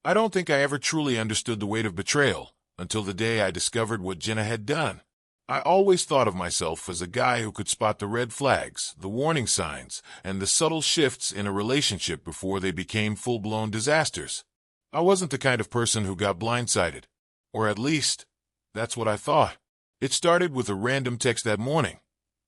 I don't think I ever truly understood the weight of betrayal until the day I discovered what Jenna had done. I always thought of myself as a guy who could spot the red flags, the warning signs, and the subtle shifts in a relationship before they became full-blown disasters. I wasn't the kind of person who got blindsided. Or at least, that's what I thought. It started with a random text that morning,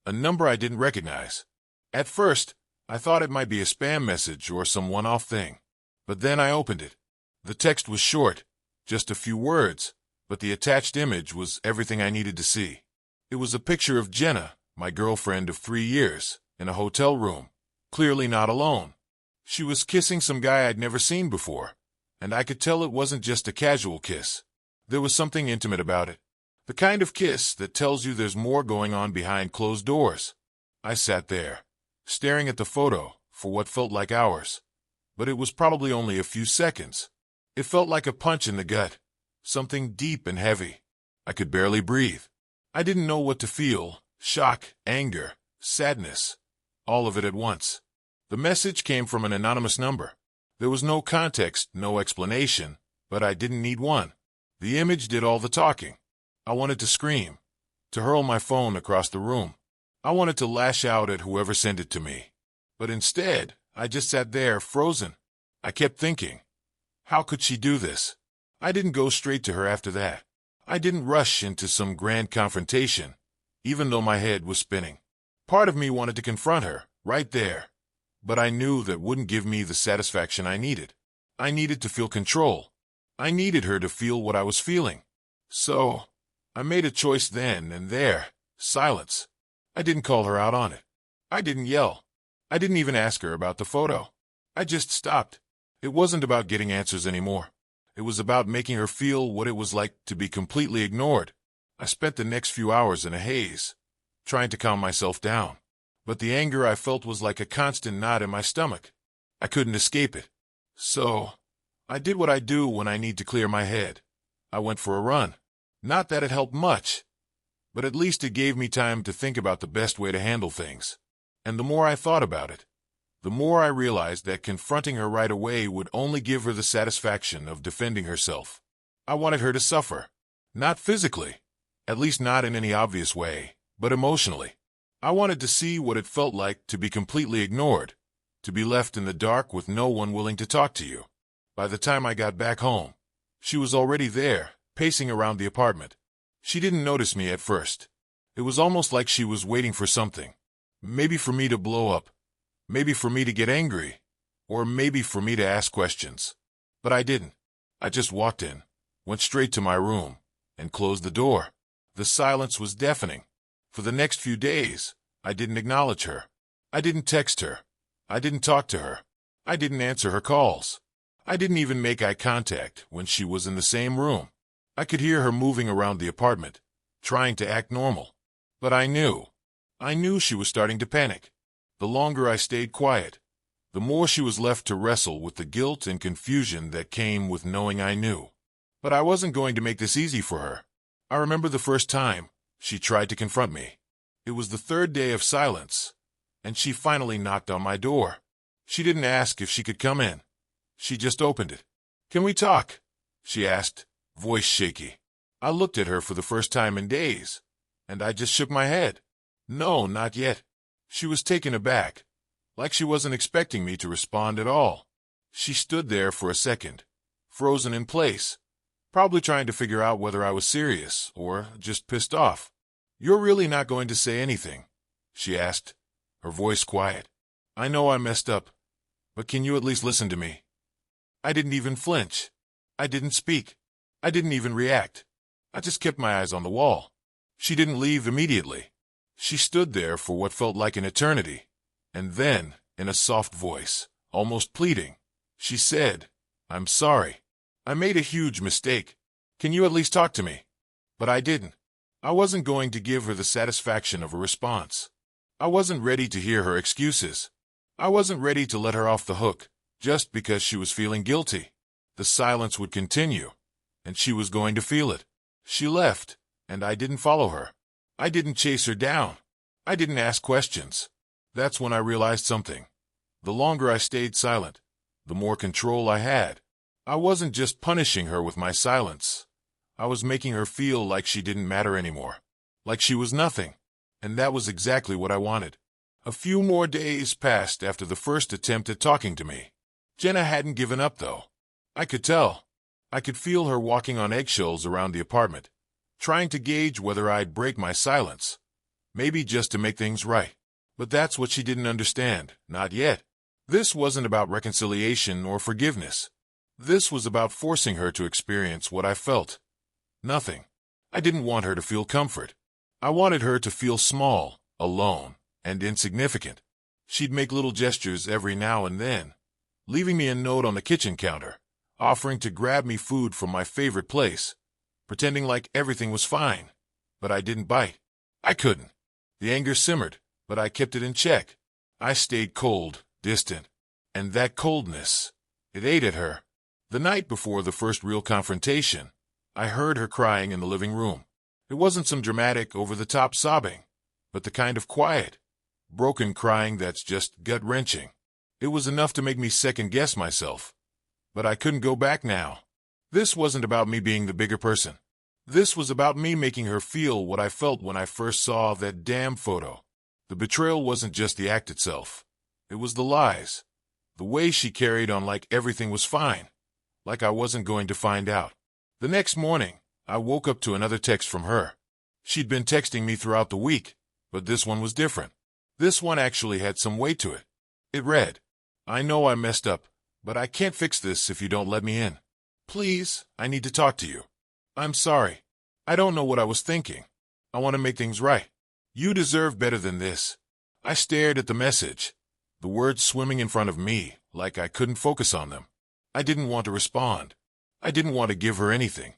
a number I didn't recognize. At first, I thought it might be a spam message or some one-off thing. But then I opened it. The text was short, just a few words, but the attached image was everything I needed to see. It was a picture of Jenna, my girlfriend of 3 years, in a hotel room, clearly not alone. She was kissing some guy I'd never seen before, and I could tell it wasn't just a casual kiss. There was something intimate about it. The kind of kiss that tells you there's more going on behind closed doors. I sat there, staring at the photo for what felt like hours. But it was probably only a few seconds. It felt like a punch in the gut, something deep and heavy. I could barely breathe. I didn't know what to feel, shock, anger, sadness, all of it at once. The message came from an anonymous number. There was no context, no explanation, but I didn't need one. The image did all the talking. I wanted to scream, to hurl my phone across the room. I wanted to lash out at whoever sent it to me. But instead, I just sat there, frozen. I kept thinking, how could she do this? I didn't go straight to her after that. I didn't rush into some grand confrontation, even though my head was spinning. Part of me wanted to confront her, right there. But I knew that wouldn't give me the satisfaction I needed. I needed to feel control. I needed her to feel what I was feeling. So, I made a choice then and there. Silence. I didn't call her out on it. I didn't yell. I didn't even ask her about the photo. I just stopped. It wasn't about getting answers anymore. It was about making her feel what it was like to be completely ignored. I spent the next few hours in a haze, trying to calm myself down. But the anger I felt was like a constant knot in my stomach. I couldn't escape it. So, I did what I do when I need to clear my head. I went for a run. Not that it helped much, but at least it gave me time to think about the best way to handle things. And the more I thought about it, the more I realized that confronting her right away would only give her the satisfaction of defending herself. I wanted her to suffer. Not physically, at least not in any obvious way, but emotionally. I wanted to see what it felt like to be completely ignored, to be left in the dark with no one willing to talk to you. By the time I got back home, she was already there, pacing around the apartment. She didn't notice me at first. It was almost like she was waiting for something. Maybe for me to blow up. Maybe for me to get angry, or maybe for me to ask questions. But I didn't. I just walked in, went straight to my room, and closed the door. The silence was deafening. For the next few days, I didn't acknowledge her. I didn't text her. I didn't talk to her. I didn't answer her calls. I didn't even make eye contact when she was in the same room. I could hear her moving around the apartment, trying to act normal. But I knew she was starting to panic. The longer I stayed quiet, the more she was left to wrestle with the guilt and confusion that came with knowing I knew. But I wasn't going to make this easy for her. I remember the first time she tried to confront me. It was the third day of silence, and she finally knocked on my door. She didn't ask if she could come in. She just opened it. "Can we talk?" she asked, voice shaky. I looked at her for the first time in days, and I just shook my head. No, not yet. She was taken aback, like she wasn't expecting me to respond at all. She stood there for a second, frozen in place, probably trying to figure out whether I was serious or just pissed off. "You're really not going to say anything?" she asked, her voice quiet. "I know I messed up, but can you at least listen to me?" I didn't even flinch. I didn't speak. I didn't even react. I just kept my eyes on the wall. She didn't leave immediately. She stood there for what felt like an eternity, and then, in a soft voice, almost pleading, she said, "I'm sorry. I made a huge mistake. Can you at least talk to me?" But I didn't. I wasn't going to give her the satisfaction of a response. I wasn't ready to hear her excuses. I wasn't ready to let her off the hook, just because she was feeling guilty. The silence would continue, and she was going to feel it. She left, and I didn't follow her. I didn't chase her down. I didn't ask questions. That's when I realized something. The longer I stayed silent, the more control I had. I wasn't just punishing her with my silence. I was making her feel like she didn't matter anymore, like she was nothing. And that was exactly what I wanted. A few more days passed after the first attempt at talking to me. Jenna hadn't given up, though. I could tell. I could feel her walking on eggshells around the apartment, trying to gauge whether I'd break my silence, maybe just to make things right. But that's what she didn't understand, not yet. This wasn't about reconciliation or forgiveness. This was about forcing her to experience what I felt. Nothing. I didn't want her to feel comfort. I wanted her to feel small, alone, and insignificant. She'd make little gestures every now and then, leaving me a note on the kitchen counter, offering to grab me food from my favorite place, pretending like everything was fine. But I didn't bite. I couldn't. The anger simmered, but I kept it in check. I stayed cold, distant. And that coldness, it ate at her. The night before the first real confrontation, I heard her crying in the living room. It wasn't some dramatic, over-the-top sobbing, but the kind of quiet, broken crying that's just gut-wrenching. It was enough to make me second-guess myself. But I couldn't go back now. This wasn't about me being the bigger person. This was about me making her feel what I felt when I first saw that damn photo. The betrayal wasn't just the act itself. It was the lies. The way she carried on like everything was fine. Like I wasn't going to find out. The next morning, I woke up to another text from her. She'd been texting me throughout the week, but this one was different. This one actually had some weight to it. It read, "I know I messed up, but I can't fix this if you don't let me in. Please, I need to talk to you. I'm sorry. I don't know what I was thinking. I want to make things right. You deserve better than this." I stared at the message, the words swimming in front of me like I couldn't focus on them. I didn't want to respond. I didn't want to give her anything.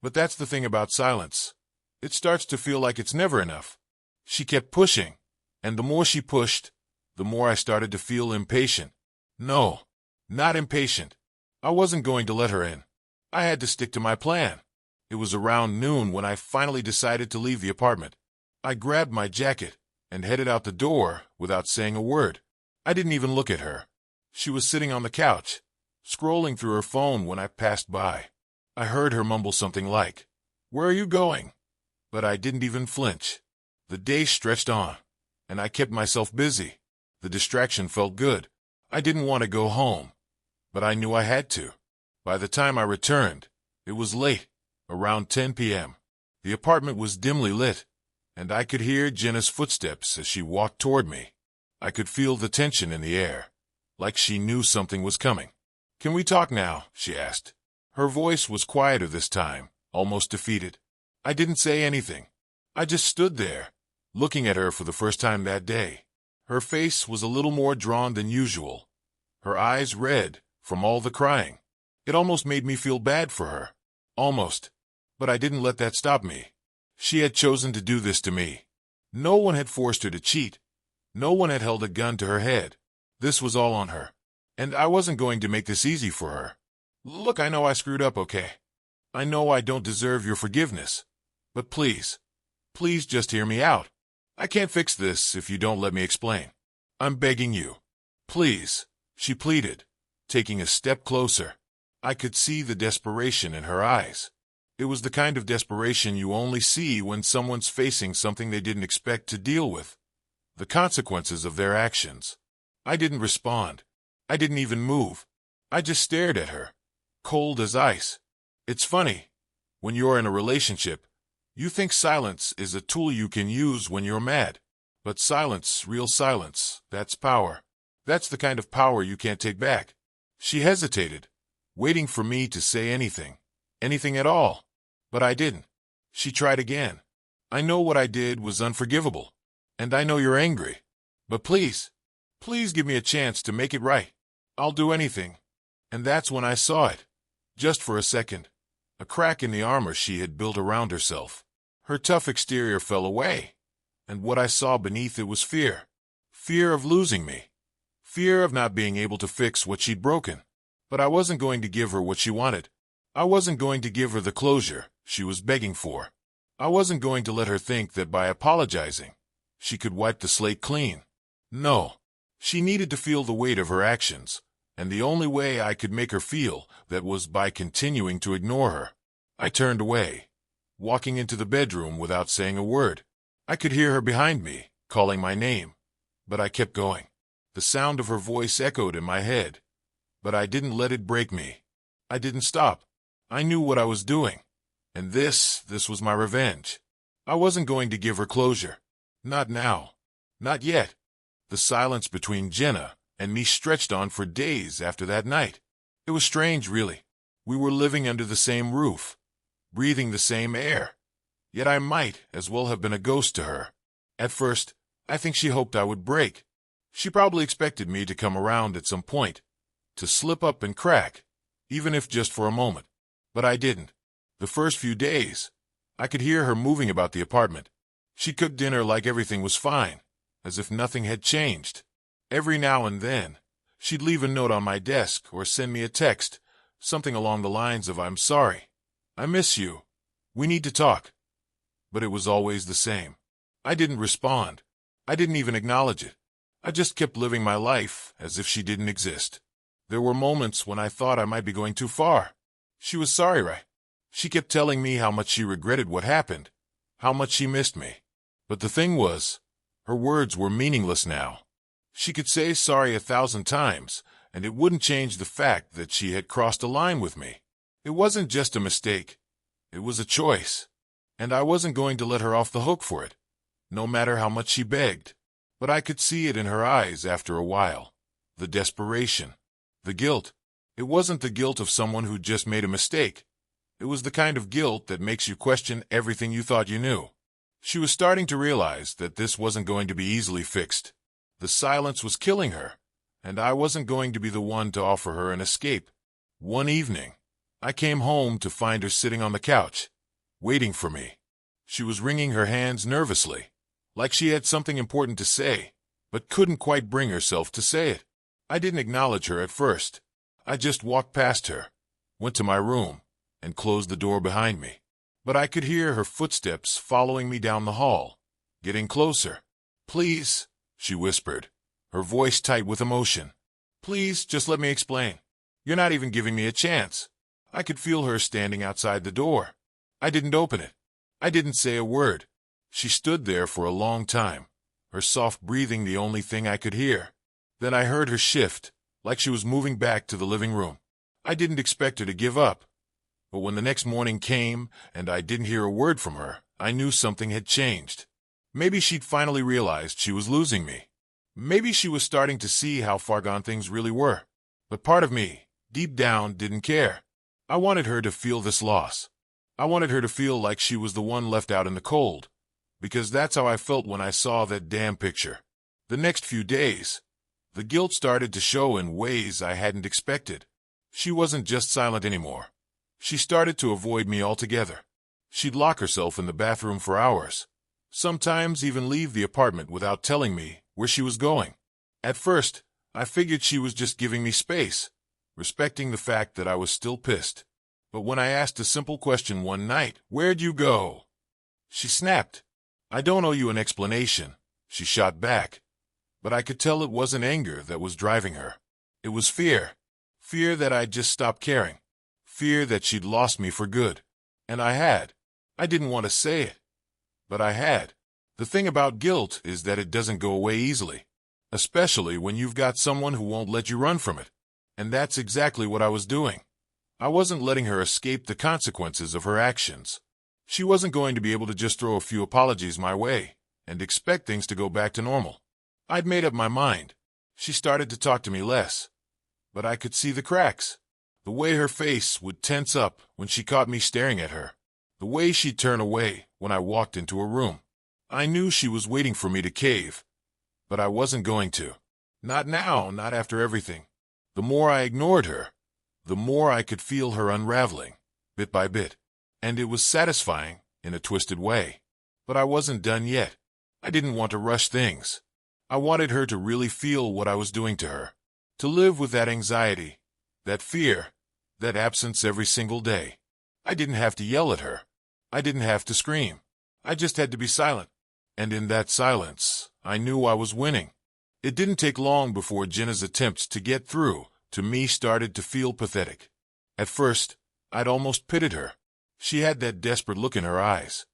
But that's the thing about silence. It starts to feel like it's never enough. She kept pushing, and the more she pushed, the more I started to feel impatient. No, not impatient. I wasn't going to let her in. I had to stick to my plan. It was around noon when I finally decided to leave the apartment. I grabbed my jacket and headed out the door without saying a word. I didn't even look at her. She was sitting on the couch, scrolling through her phone when I passed by. I heard her mumble something like, "Where are you going?" But I didn't even flinch. The day stretched on, and I kept myself busy. The distraction felt good. I didn't want to go home, but I knew I had to. By the time I returned, it was late, around 10 p.m. The apartment was dimly lit, and I could hear Jenna's footsteps as she walked toward me. I could feel the tension in the air, like she knew something was coming. "Can we talk now?" she asked. Her voice was quieter this time, almost defeated. I didn't say anything. I just stood there, looking at her for the first time that day. Her face was a little more drawn than usual, her eyes red from all the crying. It almost made me feel bad for her. Almost. But I didn't let that stop me. She had chosen to do this to me. No one had forced her to cheat. No one had held a gun to her head. This was all on her. And I wasn't going to make this easy for her. "Look, I know I screwed up, okay? I know I don't deserve your forgiveness. But please, please just hear me out. I can't fix this if you don't let me explain. I'm begging you. Please," she pleaded, taking a step closer. I could see the desperation in her eyes. It was the kind of desperation you only see when someone's facing something they didn't expect to deal with. The consequences of their actions. I didn't respond. I didn't even move. I just stared at her, cold as ice. It's funny. When you're in a relationship, you think silence is a tool you can use when you're mad. But silence, real silence, that's power. That's the kind of power you can't take back. She hesitated, waiting for me to say anything. Anything at all. But I didn't. She tried again. "I know what I did was unforgivable. And I know you're angry. But please, please give me a chance to make it right. I'll do anything." And that's when I saw it. Just for a second. A crack in the armor she had built around herself. Her tough exterior fell away. And what I saw beneath it was fear. Fear of losing me. Fear of not being able to fix what she'd broken. But I wasn't going to give her what she wanted. I wasn't going to give her the closure she was begging for. I wasn't going to let her think that by apologizing, she could wipe the slate clean. No. She needed to feel the weight of her actions, and the only way I could make her feel that was by continuing to ignore her. I turned away, walking into the bedroom without saying a word. I could hear her behind me, calling my name, but I kept going. The sound of her voice echoed in my head, but I didn't let it break me. I didn't stop. I knew what I was doing, and this was my revenge. I wasn't going to give her closure. Not now. Not yet. The silence between Jenna and me stretched on for days after that night. It was strange, really. We were living under the same roof, breathing the same air, yet I might as well have been a ghost to her. At first, I think she hoped I would break. She probably expected me to come around at some point, to slip up and crack, even if just for a moment. But I didn't. The first few days, I could hear her moving about the apartment. She cooked dinner like everything was fine, as if nothing had changed. Every now and then, she'd leave a note on my desk or send me a text, something along the lines of, "I'm sorry. I miss you. We need to talk." But it was always the same. I didn't respond. I didn't even acknowledge it. I just kept living my life as if she didn't exist. There were moments when I thought I might be going too far. She was sorry, right? She kept telling me how much she regretted what happened, how much she missed me. But the thing was, her words were meaningless now. She could say sorry 1,000 times, and it wouldn't change the fact that she had crossed a line with me. It wasn't just a mistake. It was a choice. And I wasn't going to let her off the hook for it, no matter how much she begged. But I could see it in her eyes after a while. The desperation. The guilt. It wasn't the guilt of someone who just made a mistake. It was the kind of guilt that makes you question everything you thought you knew. She was starting to realize that this wasn't going to be easily fixed. The silence was killing her, and I wasn't going to be the one to offer her an escape. One evening, I came home to find her sitting on the couch, waiting for me. She was wringing her hands nervously, like she had something important to say, but couldn't quite bring herself to say it. I didn't acknowledge her at first. I just walked past her, went to my room, and closed the door behind me. But I could hear her footsteps following me down the hall, getting closer. "Please," she whispered, her voice tight with emotion. "Please, just let me explain. You're not even giving me a chance." I could feel her standing outside the door. I didn't open it. I didn't say a word. She stood there for a long time, her soft breathing the only thing I could hear. Then I heard her shift, like she was moving back to the living room. I didn't expect her to give up. But when the next morning came and I didn't hear a word from her, I knew something had changed. Maybe she'd finally realized she was losing me. Maybe she was starting to see how far gone things really were. But part of me, deep down, didn't care. I wanted her to feel this loss. I wanted her to feel like she was the one left out in the cold, because that's how I felt when I saw that damn picture. The next few days, the guilt started to show in ways I hadn't expected. She wasn't just silent anymore. She started to avoid me altogether. She'd lock herself in the bathroom for hours, sometimes even leave the apartment without telling me where she was going. At first, I figured she was just giving me space, respecting the fact that I was still pissed. But when I asked a simple question one night, "Where'd you go?" she snapped. "I don't owe you an explanation," she shot back. But I could tell it wasn't anger that was driving her. It was fear. Fear that I'd just stopped caring. Fear that she'd lost me for good. And I had. I didn't want to say it, but I had. The thing about guilt is that it doesn't go away easily, especially when you've got someone who won't let you run from it. And that's exactly what I was doing. I wasn't letting her escape the consequences of her actions. She wasn't going to be able to just throw a few apologies my way and expect things to go back to normal. I'd made up my mind. She started to talk to me less, but I could see the cracks. The way her face would tense up when she caught me staring at her. The way she'd turn away when I walked into a room. I knew she was waiting for me to cave, but I wasn't going to. Not now, not after everything. The more I ignored her, the more I could feel her unraveling, bit by bit. And it was satisfying in a twisted way. But I wasn't done yet. I didn't want to rush things. I wanted her to really feel what I was doing to her. To live with that anxiety, that fear, that absence every single day. I didn't have to yell at her. I didn't have to scream. I just had to be silent. And in that silence, I knew I was winning. It didn't take long before Jenna's attempts to get through to me started to feel pathetic. At first, I'd almost pitied her. She had that desperate look in her eyes,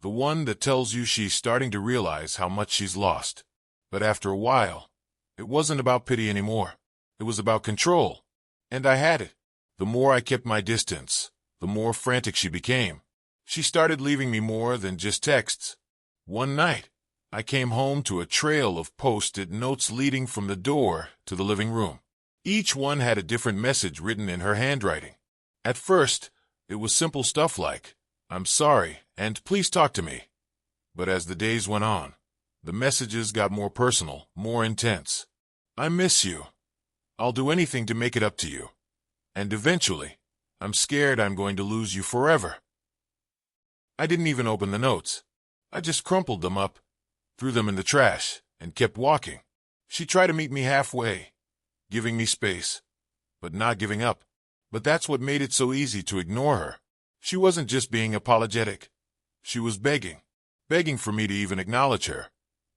the one that tells you she's starting to realize how much she's lost. But after a while, it wasn't about pity anymore. It was about control. And I had it. The more I kept my distance, the more frantic she became. She started leaving me more than just texts. One night, I came home to a trail of post-it notes leading from the door to the living room. Each one had a different message written in her handwriting. At first, it was simple stuff like, "I'm sorry, and please talk to me." But as the days went on, the messages got more personal, more intense. "I miss you. I'll do anything to make it up to you. And eventually, I'm scared I'm going to lose you forever." I didn't even open the notes. I just crumpled them up, threw them in the trash, and kept walking. She tried to meet me halfway, giving me space, but not giving up. But that's what made it so easy to ignore her. She wasn't just being apologetic. She was begging for me to even acknowledge her,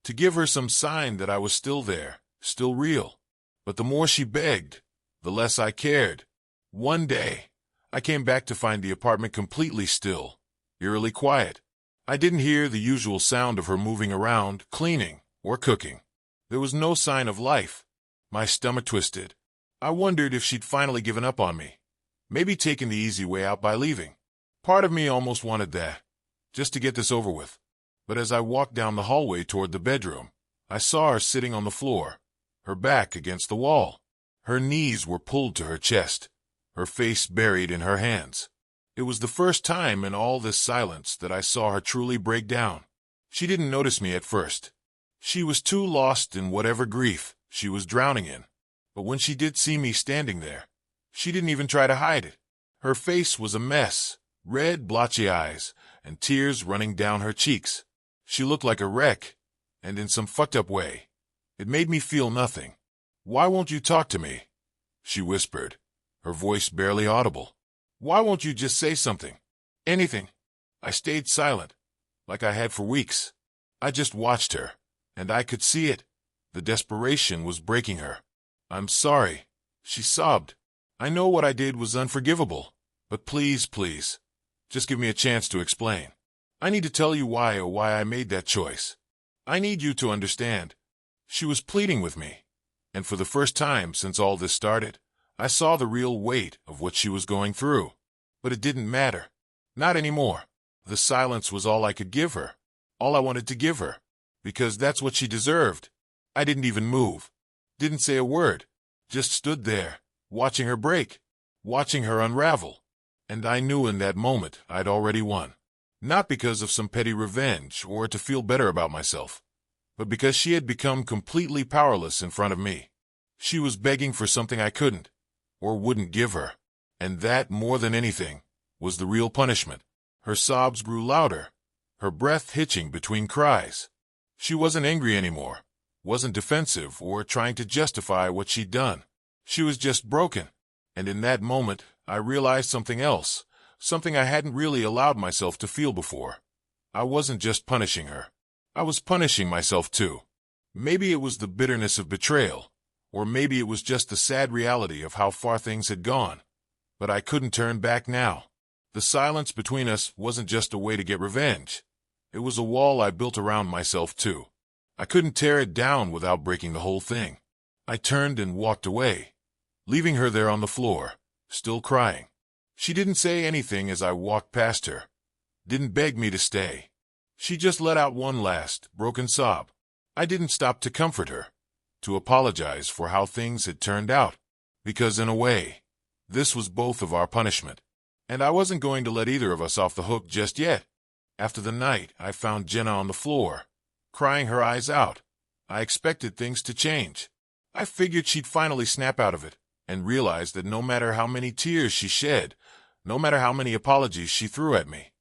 to give her some sign that I was still there, still real. But the more she begged, the less I cared. One day, I came back to find the apartment completely still, eerily quiet. I didn't hear the usual sound of her moving around, cleaning, or cooking. There was no sign of life. My stomach twisted. I wondered if she'd finally given up on me, maybe taken the easy way out by leaving. Part of me almost wanted that, just to get this over with. But as I walked down the hallway toward the bedroom, I saw her sitting on the floor, her back against the wall. Her knees were pulled to her chest, her face buried in her hands. It was the first time in all this silence that I saw her truly break down. She didn't notice me at first. She was too lost in whatever grief she was drowning in. But when she did see me standing there, she didn't even try to hide it. Her face was a mess, red, blotchy eyes, and tears running down her cheeks. She looked like a wreck, and in some fucked up way. It made me feel nothing. "Why won't you talk to me?" she whispered, her voice barely audible. "Why won't you just say something? Anything?" I stayed silent, like I had for weeks. I just watched her, and I could see it. The desperation was breaking her. "I'm sorry," she sobbed. "I know what I did was unforgivable, but please, please, just give me a chance to explain. I need to tell you why I made that choice. I need you to understand." She was pleading with me, and for the first time since all this started, I saw the real weight of what she was going through. But it didn't matter. Not anymore. The silence was all I could give her, all I wanted to give her, because that's what she deserved. I didn't even move, didn't say a word, just stood there, watching her break, watching her unravel. And I knew in that moment I'd already won. Not because of some petty revenge or to feel better about myself, but because she had become completely powerless in front of me. She was begging for something I couldn't, or wouldn't give her. And that, more than anything, was the real punishment. Her sobs grew louder, her breath hitching between cries. She wasn't angry anymore, wasn't defensive or trying to justify what she'd done. She was just broken. And in that moment, I realized something else, something I hadn't really allowed myself to feel before. I wasn't just punishing her. I was punishing myself too. Maybe it was the bitterness of betrayal, or maybe it was just the sad reality of how far things had gone. But I couldn't turn back now. The silence between us wasn't just a way to get revenge. It was a wall I built around myself too. I couldn't tear it down without breaking the whole thing. I turned and walked away, leaving her there on the floor, still crying. She didn't say anything as I walked past her, didn't beg me to stay. She just let out one last, broken sob. I didn't stop to comfort her, to apologize for how things had turned out, because in a way, this was both of our punishment. And I wasn't going to let either of us off the hook just yet. After the night, I found Jenna on the floor, crying her eyes out. I expected things to change. I figured she'd finally snap out of it, and realized that no matter how many tears she shed, no matter how many apologies she threw at me,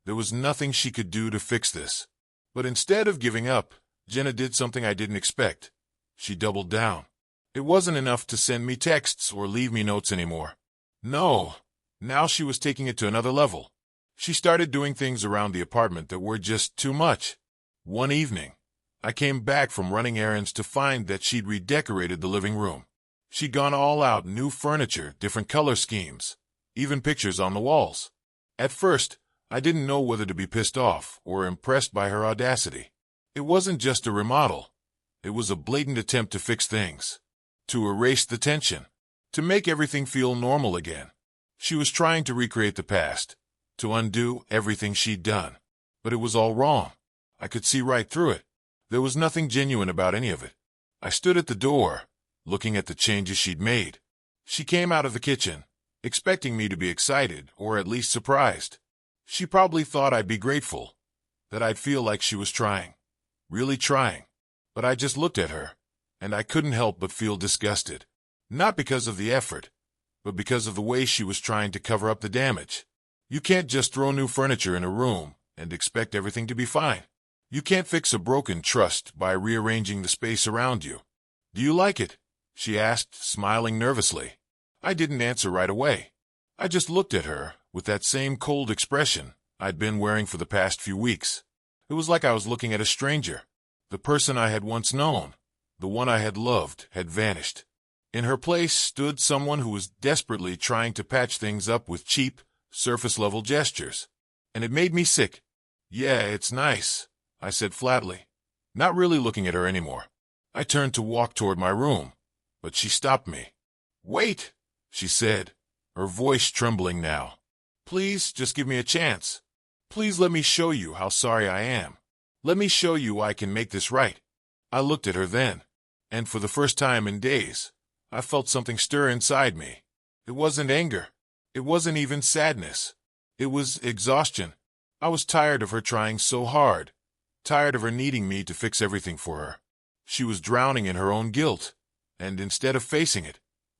there was nothing she could do to fix this. But instead of giving up, Jenna did something I didn't expect. She doubled down. It wasn't enough to send me texts or leave me notes anymore. No, now she was taking it to another level. She started doing things around the apartment that were just too much. One evening, I came back from running errands to find that she'd redecorated the living room. She'd gone all out, new furniture, different color schemes, even pictures on the walls. At first, I didn't know whether to be pissed off or impressed by her audacity. It wasn't just a remodel. It was a blatant attempt to fix things, to erase the tension, to make everything feel normal again. She was trying to recreate the past, to undo everything she'd done. But it was all wrong. I could see right through it. There was nothing genuine about any of it. I stood at the door, looking at the changes she'd made. She came out of the kitchen, expecting me to be excited or at least surprised. She probably thought I'd be grateful, that I'd feel like she was trying, really trying. But I just looked at her, and I couldn't help but feel disgusted. Not because of the effort, but because of the way she was trying to cover up the damage. You can't just throw new furniture in a room and expect everything to be fine. You can't fix a broken trust by rearranging the space around you. "Do you like it?" she asked, smiling nervously. I didn't answer right away. I just looked at her with that same cold expression I'd been wearing for the past few weeks. It was like I was looking at a stranger. The person I had once known, the one I had loved, had vanished. In her place stood someone who was desperately trying to patch things up with cheap, surface-level gestures. And it made me sick. "Yeah, it's nice," I said flatly, not really looking at her anymore. I turned to walk toward my room, but she stopped me. "Wait," she said, her voice trembling now. "Please, just give me a chance. Please let me show you how sorry I am. Let me show you I can make this right." I looked at her then, and for the first time in days, I felt something stir inside me. It wasn't anger. It wasn't even sadness. It was exhaustion. I was tired of her trying so hard, tired of her needing me to fix everything for her. She was drowning in her own guilt, and instead of facing it,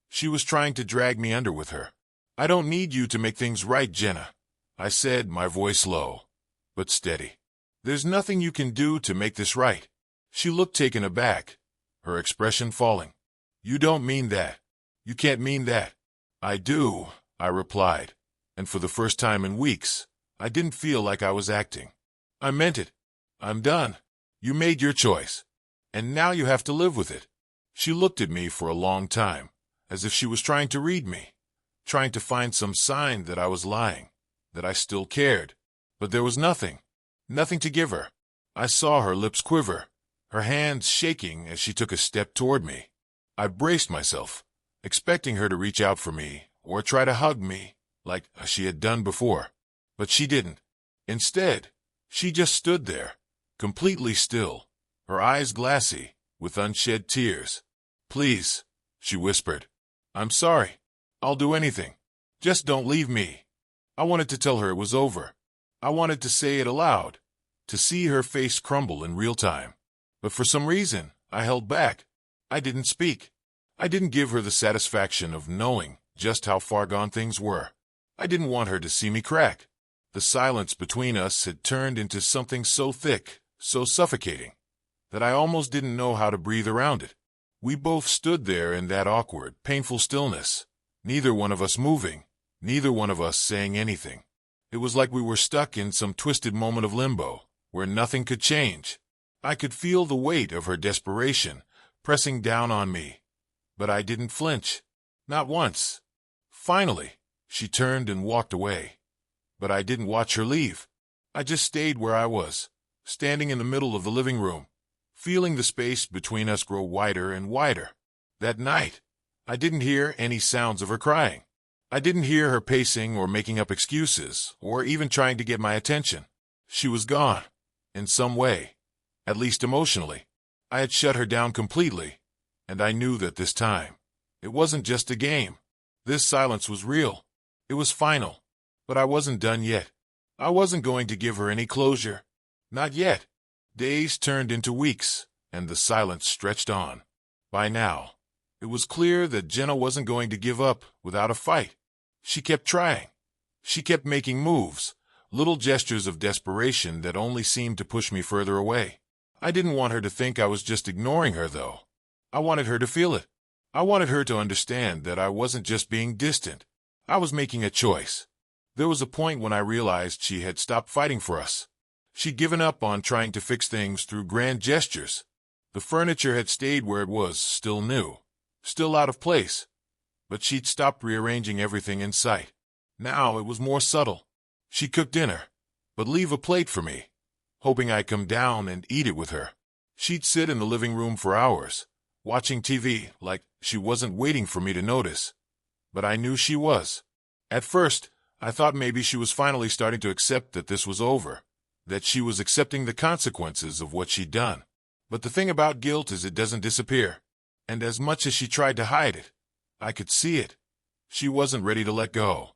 she was trying to drag me under with her. "I don't need you to make things right, Jenna," I said, my voice low, but steady. "There's nothing you can do to make this right." She looked taken aback, her expression falling. "You don't mean that. You can't mean that." "I do," I replied, and for the first time in weeks, I didn't feel like I was acting. "I meant it. I'm done. You made your choice, and now you have to live with it." She looked at me for a long time, as if she was trying to read me, trying to find some sign that I was lying, that I still cared. But there was nothing, nothing to give her. I saw her lips quiver, her hands shaking as she took a step toward me. I braced myself, expecting her to reach out for me or try to hug me, like she had done before. But she didn't. Instead, she just stood there, completely still, her eyes glassy, with unshed tears. "Please," she whispered. "I'm sorry. I'll do anything. Just don't leave me." I wanted to tell her it was over. I wanted to say it aloud, to see her face crumble in real time. But for some reason, I held back. I didn't speak. I didn't give her the satisfaction of knowing just how far gone things were. I didn't want her to see me crack. The silence between us had turned into something so thick, so suffocating, that I almost didn't know how to breathe around it. We both stood there in that awkward, painful stillness, neither one of us moving, neither one of us saying anything. It was like we were stuck in some twisted moment of limbo, where nothing could change. I could feel the weight of her desperation pressing down on me, but I didn't flinch. Not once. Finally, she turned and walked away. But I didn't watch her leave. I just stayed where I was, standing in the middle of the living room, feeling the space between us grow wider and wider. That night, I didn't hear any sounds of her crying. I didn't hear her pacing or making up excuses or even trying to get my attention. She was gone, in some way, at least emotionally. I had shut her down completely, and I knew that this time, it wasn't just a game. This silence was real. It was final. But I wasn't done yet. I wasn't going to give her any closure. Not yet. Days turned into weeks, and the silence stretched on. By now, it was clear that Jenna wasn't going to give up without a fight. She kept trying. She kept making moves, little gestures of desperation that only seemed to push me further away. I didn't want her to think I was just ignoring her, though. I wanted her to feel it. I wanted her to understand that I wasn't just being distant. I was making a choice. There was a point when I realized she had stopped fighting for us. She'd given up on trying to fix things through grand gestures. The furniture had stayed where it was, still new, still out of place, but she'd stopped rearranging everything in sight. Now it was more subtle. She cooked dinner, but leave a plate for me, hoping I'd come down and eat it with her. She'd sit in the living room for hours, watching TV like she wasn't waiting for me to notice. But I knew she was. At first, I thought maybe she was finally starting to accept that this was over, that she was accepting the consequences of what she'd done. But the thing about guilt is it doesn't disappear. And as much as she tried to hide it, I could see it. She wasn't ready to let go.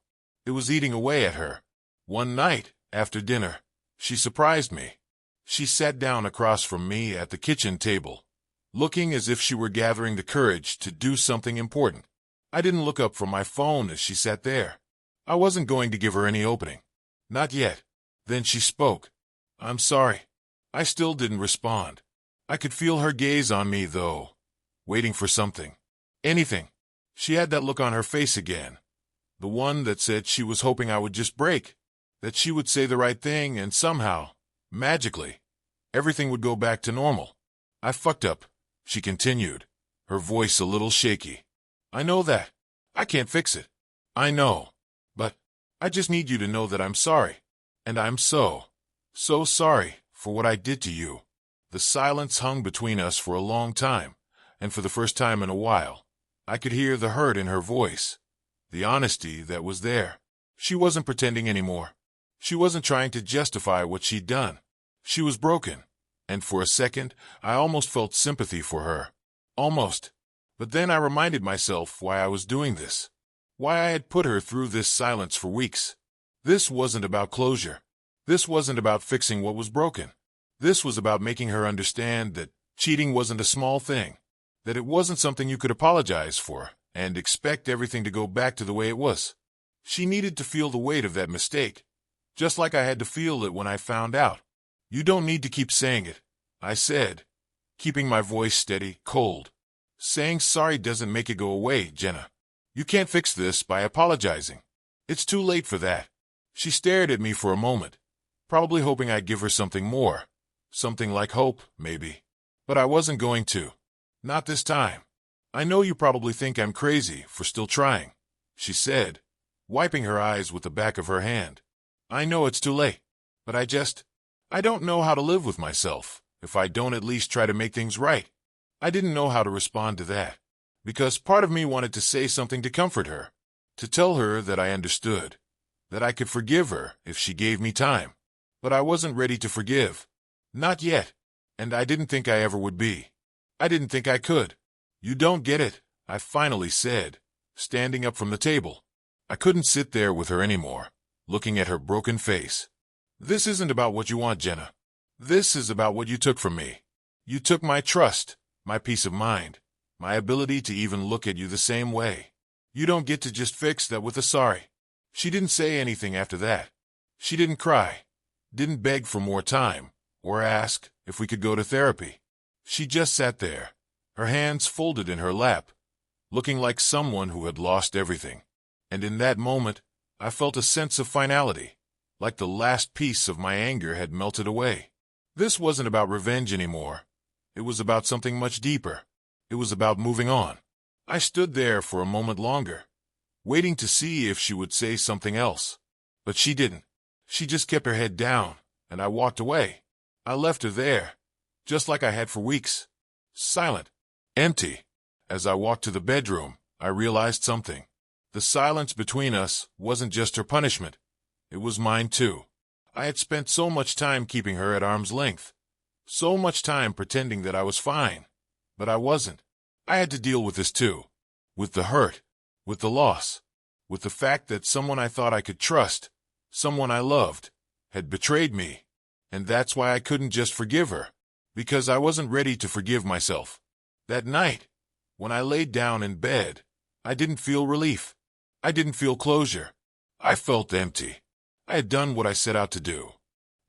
It was eating away at her. One night, after dinner, she surprised me. She sat down across from me at the kitchen table, looking as if she were gathering the courage to do something important. I didn't look up from my phone as she sat there. I wasn't going to give her any opening. Not yet. Then she spoke. "I'm sorry." I still didn't respond. I could feel her gaze on me, though, waiting for something. Anything. She had that look on her face again. The one that said she was hoping I would just break, that she would say the right thing and somehow, magically, everything would go back to normal. "I fucked up," she continued, her voice a little shaky. "I know that. I can't fix it. I know. But I just need you to know that I'm sorry. And I'm so sorry for what I did to you." The silence hung between us for a long time, and for the first time in a while, I could hear the hurt in her voice, the honesty that was there. She wasn't pretending anymore. She wasn't trying to justify what she'd done. She was broken, and for a second, I almost felt sympathy for her. Almost. But then I reminded myself why I was doing this, why I had put her through this silence for weeks. This wasn't about closure. This wasn't about fixing what was broken. This was about making her understand that cheating wasn't a small thing, that it wasn't something you could apologize for and expect everything to go back to the way it was. She needed to feel the weight of that mistake, just like I had to feel it when I found out. "You don't need to keep saying it," I said, keeping my voice steady, cold. "Saying sorry doesn't make it go away, Jenna. You can't fix this by apologizing. It's too late for that." She stared at me for a moment, probably hoping I'd give her something more, something like hope, maybe. But I wasn't going to. Not this time. "I know you probably think I'm crazy for still trying," she said, wiping her eyes with the back of her hand. "I know it's too late, but I don't know how to live with myself if I don't at least try to make things right." I didn't know how to respond to that, because part of me wanted to say something to comfort her, to tell her that I understood, that I could forgive her if she gave me time. But I wasn't ready to forgive. Not yet, and I didn't think I ever would be. I didn't think I could. "You don't get it," I finally said, standing up from the table. I couldn't sit there with her anymore, looking at her broken face. "This isn't about what you want, Jenna. This is about what you took from me. You took my trust, my peace of mind, my ability to even look at you the same way. You don't get to just fix that with a sorry." She didn't say anything after that. She didn't cry, didn't beg for more time, or ask if we could go to therapy. She just sat there, her hands folded in her lap, looking like someone who had lost everything. And in that moment, I felt a sense of finality, like the last piece of my anger had melted away. This wasn't about revenge anymore. It was about something much deeper. It was about moving on. I stood there for a moment longer, waiting to see if she would say something else. But she didn't. She just kept her head down, and I walked away. I left her there, just like I had for weeks. Silent. Empty. As I walked to the bedroom, I realized something. The silence between us wasn't just her punishment. It was mine too. I had spent so much time keeping her at arm's length. So much time pretending that I was fine. But I wasn't. I had to deal with this too. With the hurt. With the loss. With the fact that someone I thought I could trust, someone I loved, had betrayed me. And that's why I couldn't just forgive her. Because I wasn't ready to forgive myself. That night, when I laid down in bed, I didn't feel relief. I didn't feel closure. I felt empty. I had done what I set out to do.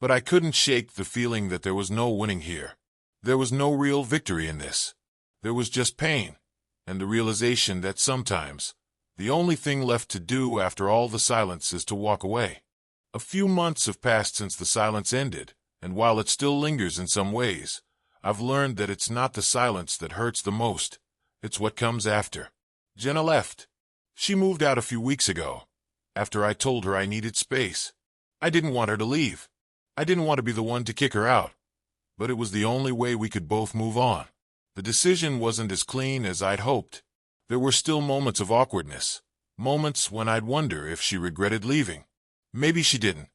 But I couldn't shake the feeling that there was no winning here. There was no real victory in this. There was just pain, and the realization that sometimes the only thing left to do after all the silence is to walk away. A few months have passed since the silence ended, and while it still lingers in some ways, I've learned that it's not the silence that hurts the most. It's what comes after. Jenna left. She moved out a few weeks ago, after I told her I needed space. I didn't want her to leave. I didn't want to be the one to kick her out. But it was the only way we could both move on. The decision wasn't as clean as I'd hoped. There were still moments of awkwardness. Moments when I'd wonder if she regretted leaving. Maybe she didn't.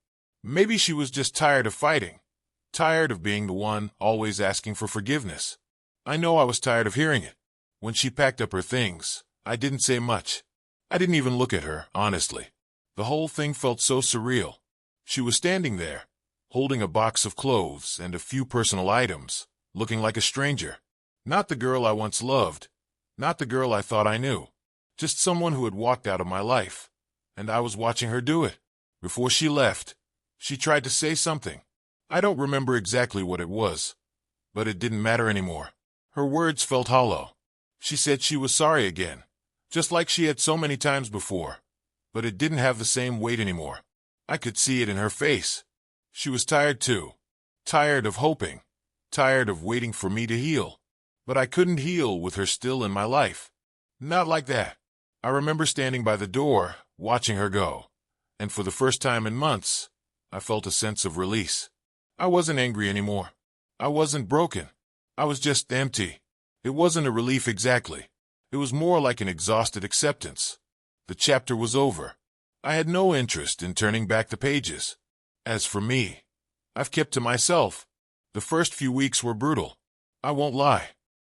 Maybe she was just tired of fighting. Tired of being the one always asking for forgiveness. I know I was tired of hearing it. When she packed up her things, I didn't say much. I didn't even look at her, honestly. The whole thing felt so surreal. She was standing there, holding a box of clothes and a few personal items, looking like a stranger. Not the girl I once loved. Not the girl I thought I knew. Just someone who had walked out of my life. And I was watching her do it. Before she left, she tried to say something. I don't remember exactly what it was, but it didn't matter anymore. Her words felt hollow. She said she was sorry again, just like she had so many times before, but it didn't have the same weight anymore. I could see it in her face. She was tired too. Tired of hoping. Tired of waiting for me to heal. But I couldn't heal with her still in my life. Not like that. I remember standing by the door, watching her go. And for the first time in months, I felt a sense of release. I wasn't angry anymore. I wasn't broken. I was just empty. It wasn't a relief exactly. It was more like an exhausted acceptance. The chapter was over. I had no interest in turning back the pages. As for me, I've kept to myself. The first few weeks were brutal. I won't lie.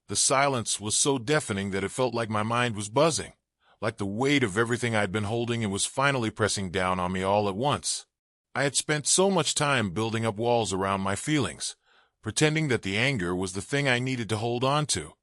The silence was so deafening that it felt like my mind was buzzing, like the weight of everything I'd been holding and was finally pressing down on me all at once. I had spent so much time building up walls around my feelings, pretending that the anger was the thing I needed to hold on to.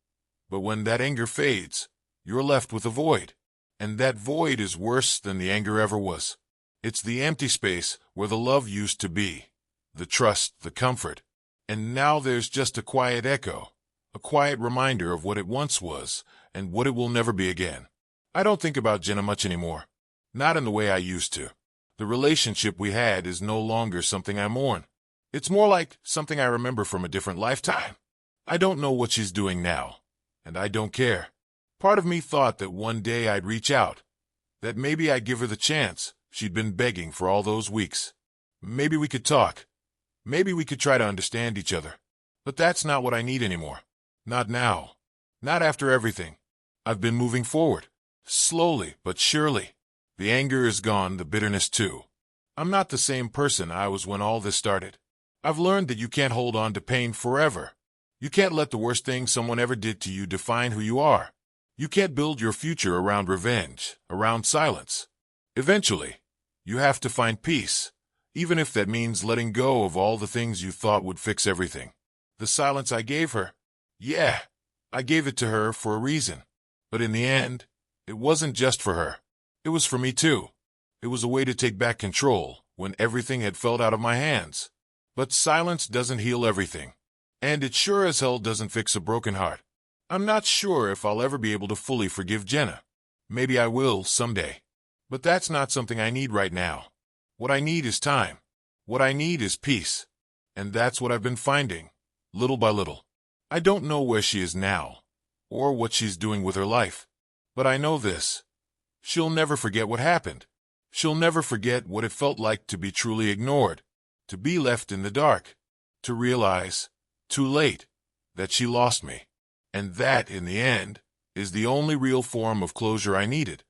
But when that anger fades, you're left with a void. And that void is worse than the anger ever was. It's the empty space where the love used to be, the trust, the comfort. And now there's just a quiet echo, a quiet reminder of what it once was and what it will never be again. I don't think about Jenna much anymore. Not in the way I used to. The relationship we had is no longer something I mourn. It's more like something I remember from a different lifetime. I don't know what she's doing now, and I don't care. Part of me thought that one day I'd reach out, that maybe I'd give her the chance she'd been begging for all those weeks. Maybe we could talk. Maybe we could try to understand each other. But that's not what I need anymore. Not now. Not after everything. I've been moving forward. Slowly, but surely. The anger is gone, the bitterness too. I'm not the same person I was when all this started. I've learned that you can't hold on to pain forever. You can't let the worst thing someone ever did to you define who you are. You can't build your future around revenge, around silence. Eventually, you have to find peace, even if that means letting go of all the things you thought would fix everything. The silence I gave her, yeah, I gave it to her for a reason. But in the end, it wasn't just for her. It was for me too. It was a way to take back control when everything had fell out of my hands. But silence doesn't heal everything. And it sure as hell doesn't fix a broken heart. I'm not sure if I'll ever be able to fully forgive Jenna. Maybe I will someday. But that's not something I need right now. What I need is time. What I need is peace. And that's what I've been finding, little by little. I don't know where she is now, or what she's doing with her life. But I know this. She'll never forget what happened. She'll never forget what it felt like to be truly ignored, to be left in the dark, to realize, too late, that she lost me. And that, in the end, is the only real form of closure I needed.